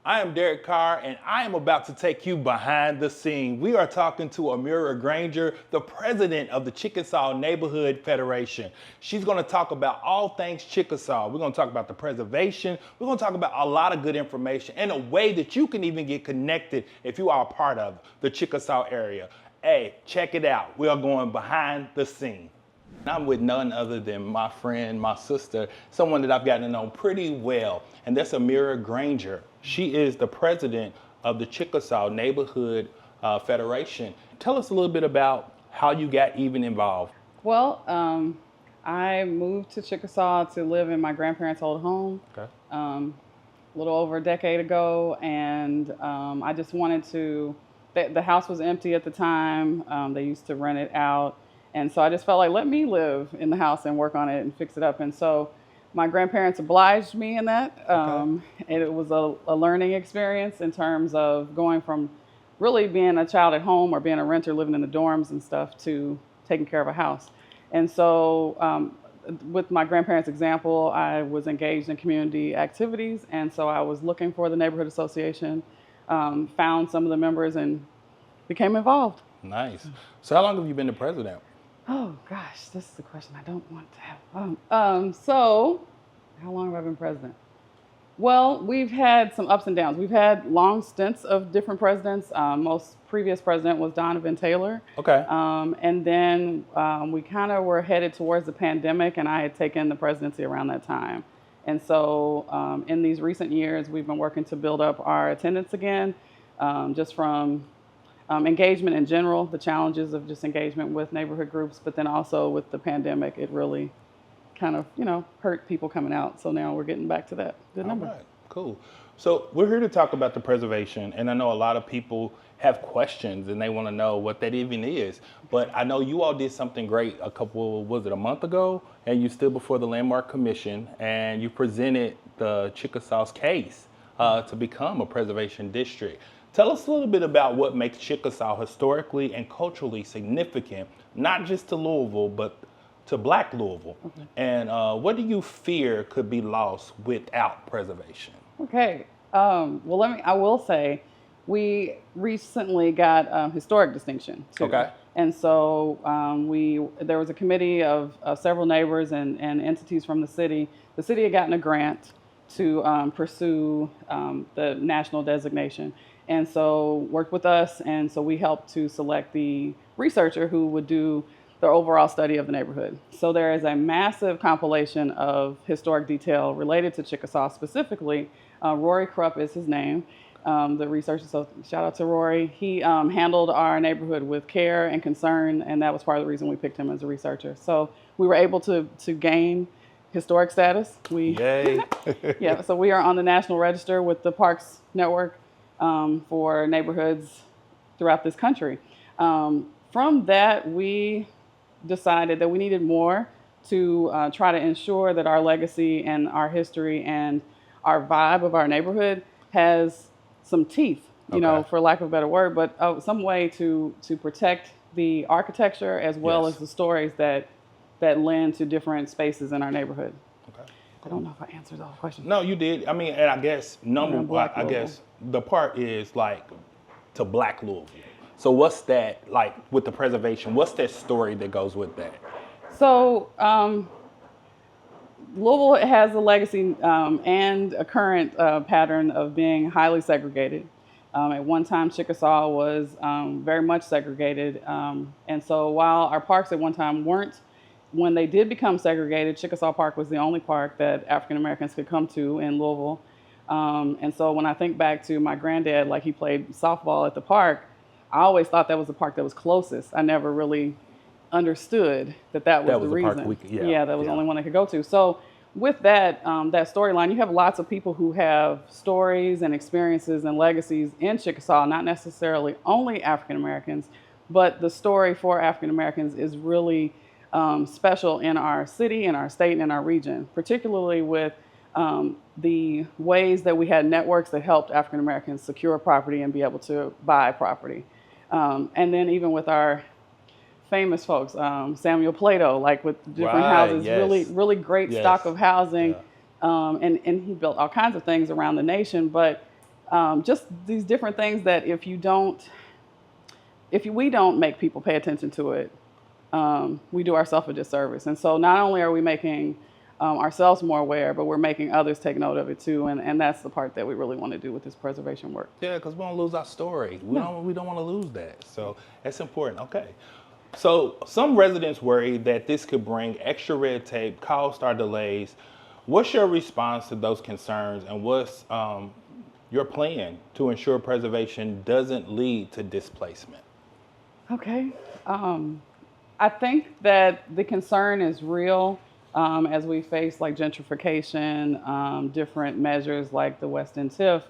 I am Derrick Carr, and I am about to take you behind the scene. We are talking to Ameerah Granger, the president of the Chickasaw Neighborhood Federation. She's going to talk about all things Chickasaw. We're going to talk about the preservation. We're going to talk about a lot of good information and a way that you can even get connected if you are a part of the Chickasaw area. Hey, check it out. We are going behind the scene. I'm with none other than my friend, my sister, someone that I've gotten to know pretty well, and that's Ameerah Granger. She is the president of the Chickasaw Neighborhood Federation. Tell us a little bit about how you got even involved. Well, I moved to Chickasaw to live in my grandparents' old home a little over a decade ago, and I just wanted to, the house was empty at the time. They used to rent it out. And so I just felt like, let me live in the house and work on it and fix it up. And so my grandparents obliged me in that. And it was a learning experience in terms of going from really being a child at home or being a renter living in the dorms and stuff to taking care of a house. And so with my grandparents' example, I was engaged in community activities. And so I was looking for the neighborhood association, found some of the members and became involved. Nice. So how long have you been the president? Oh gosh, this is a question I don't want to have. So, how long have I been president? Well, we've had some ups and downs. We've had long stints of different presidents. Most previous president was Donovan Taylor. Okay. And then we kind of were headed towards the pandemic, and I had taken the presidency around that time. And so, in these recent years, we've been working to build up our attendance again, just from engagement in general, the challenges of just engagement with neighborhood groups, but then also with the pandemic, it really kind of, hurt people coming out. So now we're getting back to that good number. All right, cool. So we're here to talk about the preservation, and I know a lot of people have questions and they want to know what that even is. But I know you all did something great a month ago, and you stood before the Landmark Commission and you presented the Chickasaw's case to become a preservation district. Tell us a little bit about what makes Chickasaw historically and culturally significant, not just to Louisville, but to Black Louisville. Okay. And what do you fear could be lost without preservation? Okay. Well, I will say, we recently got historic distinction too. Okay. And so there was a committee of several neighbors and entities from the city. The city had gotten a grant to pursue the national designation. And so worked with us, and so we helped to select the researcher who would do the overall study of the neighborhood. So there is a massive compilation of historic detail related to Chickasaw specifically. Rory Krupp is his name, the researcher, so shout out to Rory. He handled our neighborhood with care and concern, and that was part of the reason we picked him as a researcher. So we were able to gain historic status. Yay. Yeah, so we are on the National Register with the Parks Network for neighborhoods throughout this country. From that, we decided that we needed more to try to ensure that our legacy and our history and our vibe of our neighborhood has some teeth, for lack of a better word, but some way to protect the architecture as well as the stories that lend to different spaces in our neighborhood. Okay. I don't know if I answered all the questions. No, you did. I mean, and I guess the part is like to Black Louisville. So what's that like with the preservation? What's that story that goes with that? So Louisville has a legacy and a current pattern of being highly segregated. At one time, Chickasaw was very much segregated. And so while our parks at one time weren't, when they did become segregated, Chickasaw Park was the only park that African Americans could come to in Louisville. And so when I think back to my granddad, like he played softball at the park, I always thought that was the park that was closest. I never really understood that was the reason. That was the only one I could go to. So with that, that storyline, you have lots of people who have stories and experiences and legacies in Chickasaw, not necessarily only African Americans, but the story for African Americans is really special in our city, in our state, and in our region, particularly with the ways that we had networks that helped African Americans secure property and be able to buy property. And then even with our famous folks, Samuel Plato, like with different houses, really great stock of housing. And he built all kinds of things around the nation. But just these different things that we don't make people pay attention to it, we do ourselves a disservice. And so not only are we making ourselves more aware, but we're making others take note of it too. And that's the part that we really want to do with this preservation work. Yeah, because we don't lose our story. We don't want to lose that. So that's important. Okay. So some residents worry that this could bring extra red tape, cost, or delays. What's your response to those concerns, and what's your plan to ensure preservation doesn't lead to displacement? Okay. I think that the concern is real as we face like gentrification, different measures like the West End TIF,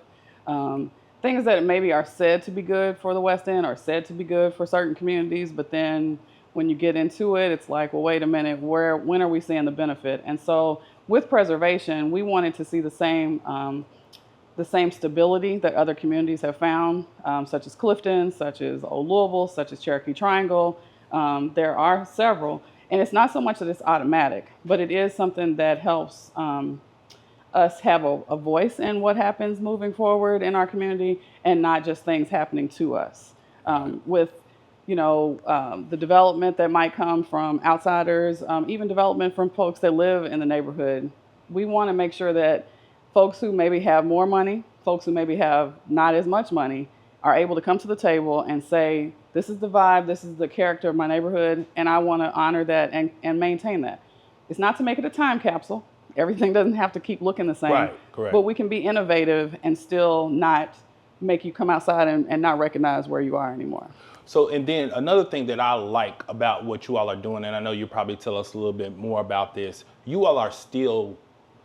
things that maybe are said to be good for the West End or said to be good for certain communities, but then when you get into it, it's like, well, wait a minute, when are we seeing the benefit? And so with preservation, we wanted to see the same stability that other communities have found, such as Clifton, such as Old Louisville, such as Cherokee Triangle. There are several, and it's not so much that it's automatic, but it is something that helps us have a voice in what happens moving forward in our community, and not just things happening to us. With the development that might come from outsiders, even development from folks that live in the neighborhood, we want to make sure that folks who maybe have more money, folks who maybe have not as much money, are able to come to the table and say, this is the vibe, this is the character of my neighborhood, and I want to honor that and maintain that. It's not to make it a time capsule. Everything doesn't have to keep looking the same. Right, correct. But we can be innovative and still not make you come outside and not recognize where you are anymore. So, and then another thing that I like about what you all are doing, and I know you'll probably tell us a little bit more about this, you all are still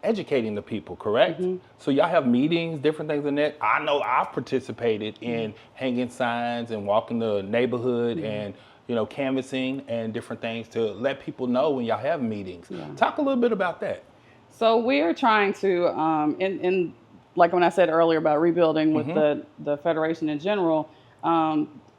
educating the people, correct? Mm-hmm. So y'all have meetings, different things in that. I know I've participated in hanging signs and walking the neighborhood and canvassing and different things to let people know when y'all have meetings. Yeah. Talk a little bit about that. So we are trying to, in like when I said earlier about rebuilding with the Federation in general,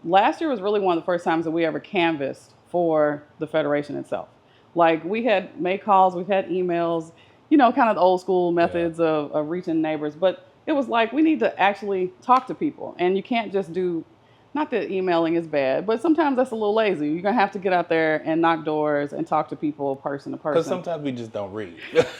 last year was really one of the first times that we ever canvassed for the Federation itself. Like we had made calls, we've had emails, kind of the old school methods of reaching neighbors. But it was like, we need to actually talk to people. And you can't just do, not that emailing is bad, but sometimes that's a little lazy. You're going to have to get out there and knock doors and talk to people person to person. Because sometimes we just don't read.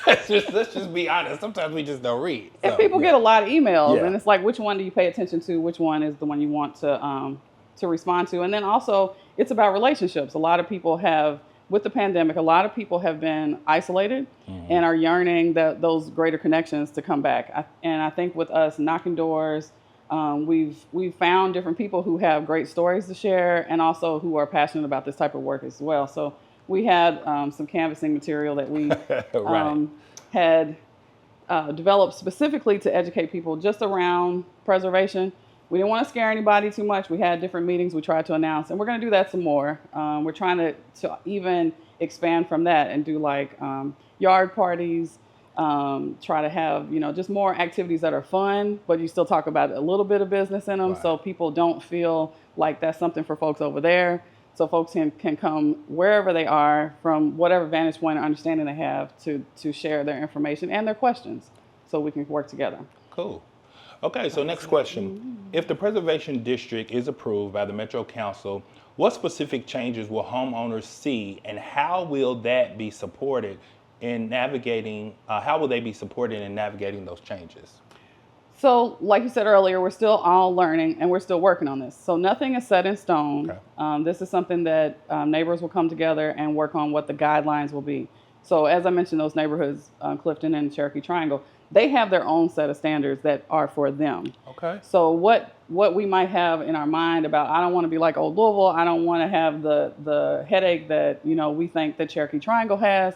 let's just be honest. Sometimes we just don't read. So, and people get a lot of emails. And it's like, which one do you pay attention to? Which one is the one you want to respond to? And then also, it's about relationships. A lot of people have, with the pandemic, a lot of people have been isolated and are yearning those greater connections to come back. And I think with us knocking doors, we've found different people who have great stories to share and also who are passionate about this type of work as well. So we had some canvassing material that we had developed specifically to educate people just around preservation. We didn't want to scare anybody too much. We had different meetings we tried to announce, and we're going to do that some more. We're trying to even expand from that and do like yard parties, try to have, just more activities that are fun, but you still talk about a little bit of business in them so people don't feel like that's something for folks over there. So folks can come wherever they are from whatever vantage point or understanding they have to share their information and their questions so we can work together. Cool. Okay, so next question. If the preservation district is approved by the Metro Council, what specific changes will homeowners see, and how will that be supported in navigating, those changes? So like you said earlier, we're still all learning and we're still working on this. So nothing is set in stone. Okay. This is something that neighbors will come together and work on what the guidelines will be. So as I mentioned, those neighborhoods, Clifton and Cherokee Triangle, they have their own set of standards that are for them. Okay. So what we might have in our mind about, I don't want to be like Old Louisville, I don't want to have the headache that we think that Cherokee Triangle has,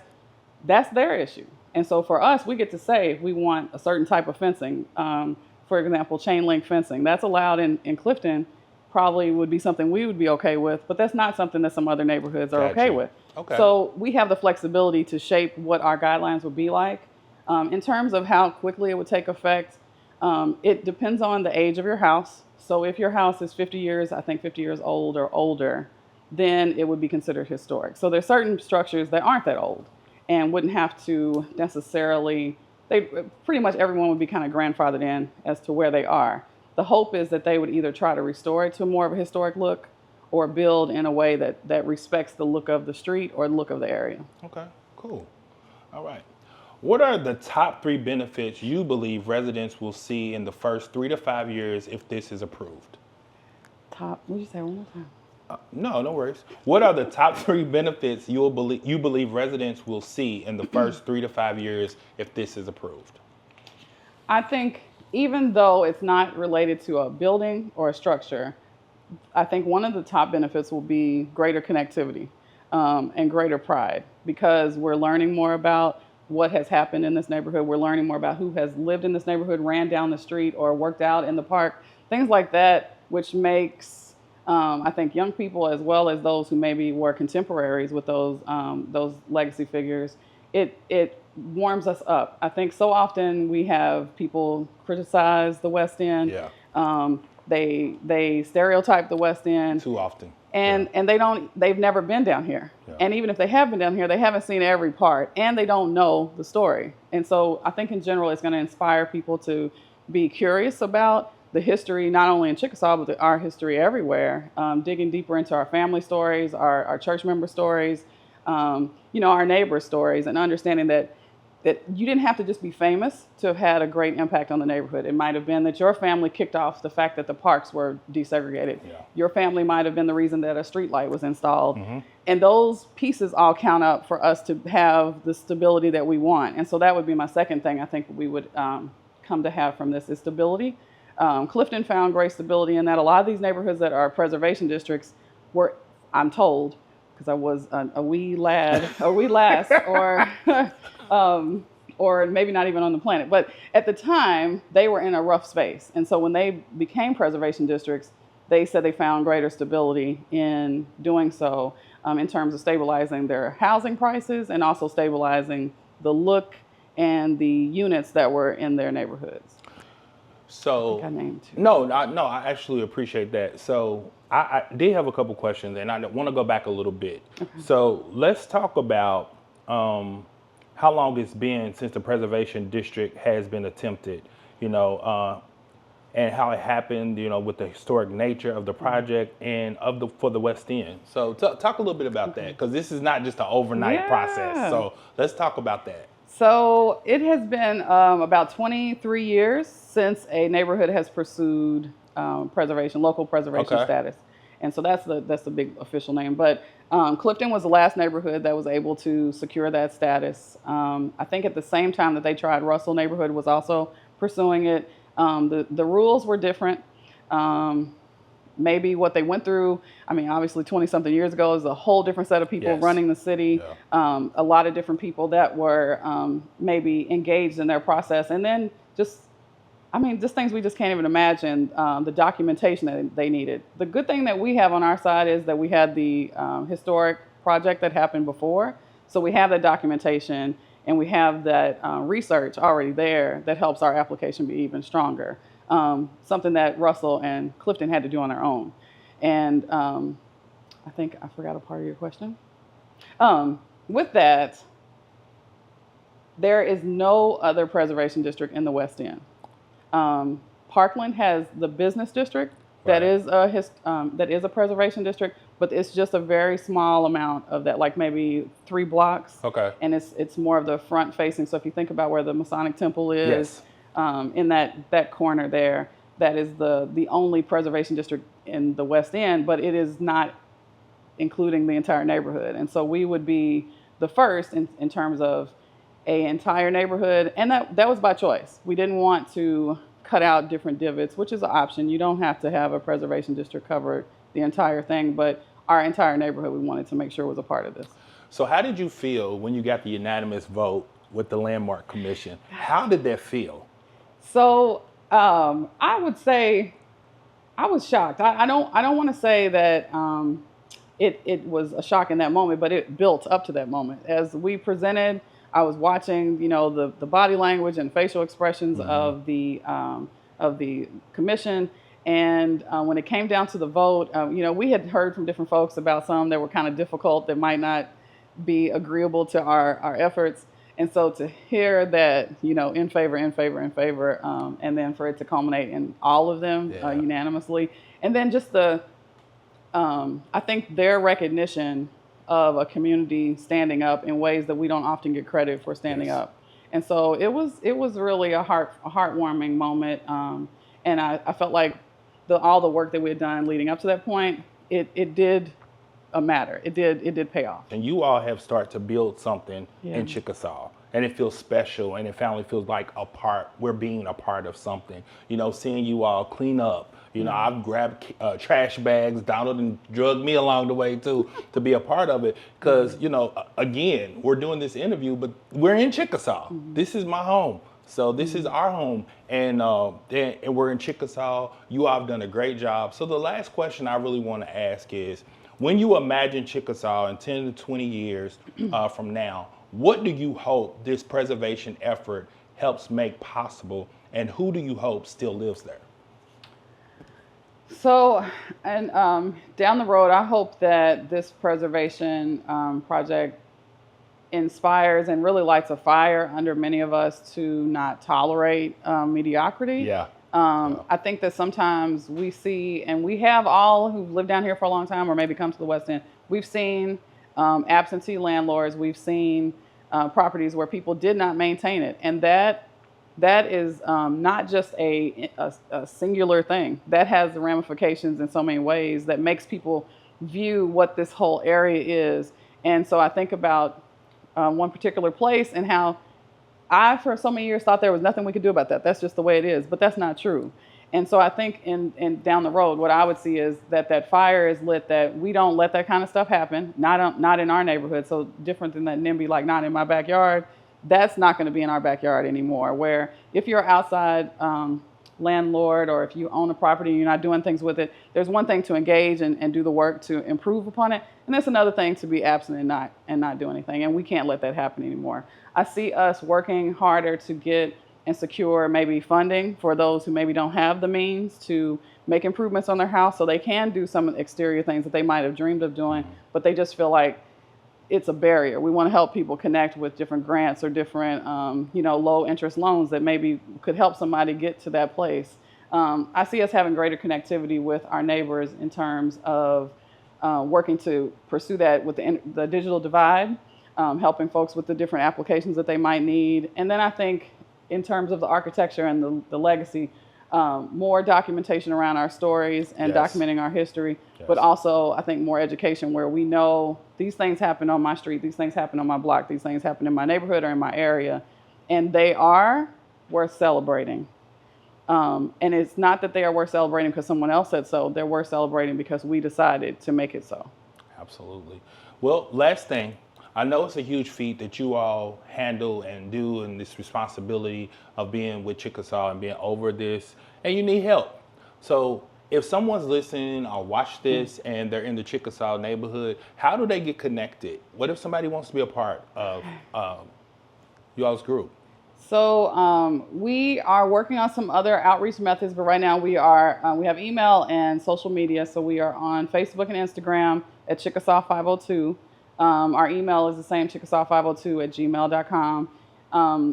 that's their issue. And so for us, we get to say if we want a certain type of fencing, for example, chain link fencing, that's allowed in Clifton, probably would be something we would be okay with, but that's not something that some other neighborhoods are okay with. Okay. So we have the flexibility to shape what our guidelines would be like. In terms of how quickly it would take effect, it depends on the age of your house. So if your house is 50 years old or older, then it would be considered historic. So there's certain structures that aren't that old and wouldn't have to necessarily, pretty much everyone would be kind of grandfathered in as to where they are. the hope is that they would either try to restore it to more of a historic look or build in a way that respects the look of the street or the look of the area. Okay, cool. All right. What are the top 3 benefits you believe residents will see in the first 3 to 5 years if this is approved? What did you say one more time? No worries. What are the top 3 benefits you believe residents will see in the first 3 to 5 years if this is approved? I think even though it's not related to a building or a structure, I think one of the top benefits will be greater connectivity and greater pride, because we're learning more about what has happened in this neighborhood. We're learning more about who has lived in this neighborhood, ran down the street, or worked out in the park, things like that, which makes, I think, young people as well as those who maybe were contemporaries with those legacy figures, it warms us up. I think so often we have people criticize the West End. Yeah. They stereotype the West End Too often. and they've never been down here. Yeah. And even if they have been down here, they haven't seen every part and they don't know the story. And so I think in general it's going to inspire people to be curious about the history, not only in Chickasaw, but our history everywhere, digging deeper into our family stories, our church member stories, our neighbor stories, and understanding that you didn't have to just be famous to have had a great impact on the neighborhood. It might have been that your family kicked off the fact that the parks were desegregated. Yeah. Your family might have been the reason that a street light was installed. Mm-hmm. And those pieces all count up for us to have the stability that we want. And so that would be my second thing I think we would come to have from this is stability. Clifton found great stability in that. A lot of these neighborhoods that are preservation districts were, I'm told, because I was a wee lass, or maybe not even on the planet. But at the time, they were in a rough space. And so when they became preservation districts, they said they found greater stability in doing so in terms of stabilizing their housing prices and also stabilizing the look and the units that were in their neighborhoods. So, I think I named two. No, I actually appreciate that. So I did have a couple questions, and I want to go back a little bit. Okay. So let's talk about how long it's been since the preservation district has been attempted, and how it happened, with the historic nature of the project and for the West End. So talk a little bit about that, because this is not just an overnight process. So let's talk about that. So it has been about 23 years since a neighborhood has pursued local preservation status. And so that's the big official name. But Clifton was the last neighborhood that was able to secure that status. I think at the same time that they tried, Russell neighborhood was also pursuing it. The rules were different. Maybe what they went through, obviously 20-something years ago is a whole different set of people running the city. Yeah. A lot of different people that were maybe engaged in their process. And then just things we just can't even imagine, the documentation that they needed. The good thing that we have on our side is that we had the historic project that happened before. So we have that documentation and we have that research already there that helps our application be even stronger. Something that Russell and Clifton had to do on their own. And I think I forgot a part of your question. With that, there is no other preservation district in the West End. Parkland has the business district that is a preservation district, but it's just a very small amount of that, like maybe 3 blocks. Okay. And it's more of the front facing. So if you think about where the Masonic Temple is, in that corner there, that is the only preservation district in the West End, but it is not including the entire neighborhood. And so we would be the first in terms of an entire neighborhood, and that was by choice. We didn't want to cut out different divots, which is an option. You don't have to have a preservation district cover the entire thing, but our entire neighborhood we wanted to make sure was a part of this. So how did you feel when you got the unanimous vote with the Landmark Commission? How did that feel? So I would say I was shocked. I don't want to say that it was a shock in that moment, but it built up to that moment. As we presented, I was watching, the body language and facial expressions of the commission. And when it came down to the vote, we had heard from different folks about some that were kind of difficult, that might not be agreeable to our efforts. And so to hear that, in favor, in favor, in favor, and then for it to culminate in all of them unanimously, and then just I think their recognition of a community standing up in ways that we don't often get credit for standing up. And so it was really a heartwarming moment. And I felt like all the work that we had done leading up to that point, it did matter. It did pay off. And you all have started to build something in Chickasaw, and it feels special, and it finally feels like we're being a part of something. Seeing you all clean up. I've grabbed trash bags. Donald and drugged me along the way too to be a part of it. Because, again, we're doing this interview, but we're in Chickasaw. This is my home. So this is our home. And we're in Chickasaw. You all have done a great job. So the last question I really want to ask is, when you imagine Chickasaw in 10 to 20 years from now, what do you hope this preservation effort helps make possible? And who do you hope still lives there? So, and down the road, I hope that this preservation project inspires and really lights a fire under many of us to not tolerate mediocrity. I think that sometimes we see, and we have all who've lived down here for a long time or maybe come to the West End, we've seen absentee landlords, we've seen properties where people did not maintain it. And that is not just a singular thing. That has ramifications in so many ways that makes people view what this whole area is. And so I think about one particular place and how I, for so many years, thought there was nothing we could do about that. That's just the way it is. But that's not true. And so I think in down the road, what I would see is that fire is lit, that we don't let that kind of stuff happen, not in our neighborhood. So different than that NIMBY, like not in my backyard. That's not going to be in our backyard anymore, where if you're outside landlord or if you own a property and you're not doing things with it, there's one thing to engage and do the work to improve upon it. And that's another thing to be absent and not do anything. And we can't let that happen anymore. I see us working harder to get and secure maybe funding for those who maybe don't have the means to make improvements on their house so they can do some exterior things that they might have dreamed of doing, but they just feel like it's a barrier. We want to help people connect with different grants or different, low interest loans that maybe could help somebody get to that place. I see us having greater connectivity with our neighbors in terms of working to pursue that with the digital divide, helping folks with the different applications that they might need. And then I think in terms of the architecture and the legacy, more documentation around our stories and documenting our history, but also I think more education where we know these things happen on my street, these things happen on my block, these things happen in my neighborhood or in my area, and they are worth celebrating. And it's not that they are worth celebrating because someone else said so, they're worth celebrating because we decided to make it so. Absolutely. Well, last thing, I know it's a huge feat that you all handle and do, and this responsibility of being with Chickasaw and being over this, and you need help. So if someone's listening or watch this and they're in the Chickasaw neighborhood, how do they get connected? What if somebody wants to be a part of you all's group? So we are working on some other outreach methods, but right now we have email and social media. So we are on Facebook and Instagram at Chickasaw 502. Our email is the same, chickasaw502@gmail.com.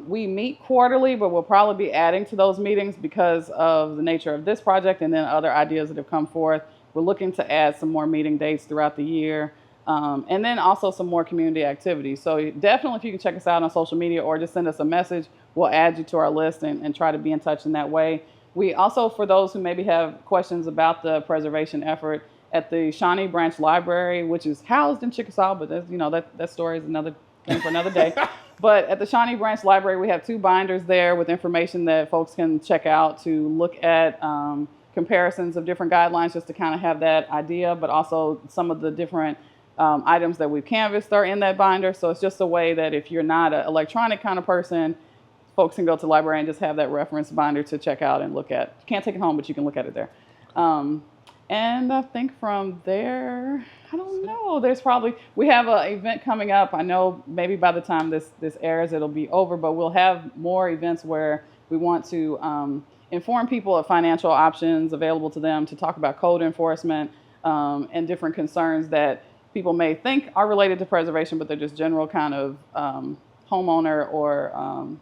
We meet quarterly, but we'll probably be adding to those meetings because of the nature of this project and then other ideas that have come forth. We're looking to add some more meeting dates throughout the year, and then also some more community activities. So definitely if you can check us out on social media or just send us a message, we'll add you to our list and try to be in touch in that way. We also, for those who maybe have questions about the preservation effort, at the Shawnee Branch Library, which is housed in Chickasaw, but that story is another thing for another day. But at the Shawnee Branch Library, we have 2 binders there with information that folks can check out to look at comparisons of different guidelines, just to kind of have that idea, but also some of the different items that we've canvassed are in that binder. So it's just a way that if you're not an electronic kind of person, folks can go to the library and just have that reference binder to check out and look at. You can't take it home, but you can look at it there. And I think from there, I don't know, we have an event coming up. I know maybe by the time this airs, it'll be over, but we'll have more events where we want to inform people of financial options available to them, to talk about code enforcement and different concerns that people may think are related to preservation, but they're just general kind of homeowner or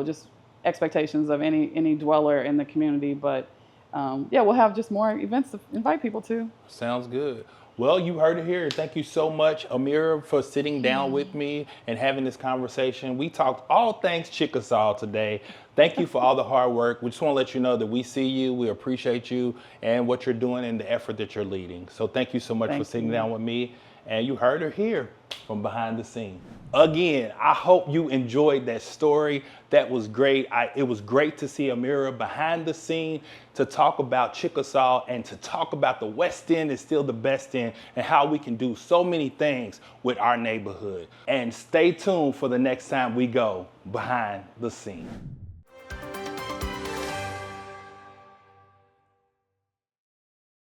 just expectations of any dweller in the community. But yeah, we'll have just more events to invite people to. Sounds good. Well, you heard it here. Thank you so much, Ameerah, for sitting down with me and having this conversation. We talked all things Chickasaw today. Thank you for all the hard work. We just want to let you know that we see you, we appreciate you, and what you're doing and the effort that you're leading. So thank you so much for sitting down with me. And you heard her here from behind the scene. Again, I hope you enjoyed that story. That was great. It was great to see Ameerah behind the scene to talk about Chickasaw and to talk about the West End is still the best end and how we can do so many things with our neighborhood. And stay tuned for the next time we go behind the scene.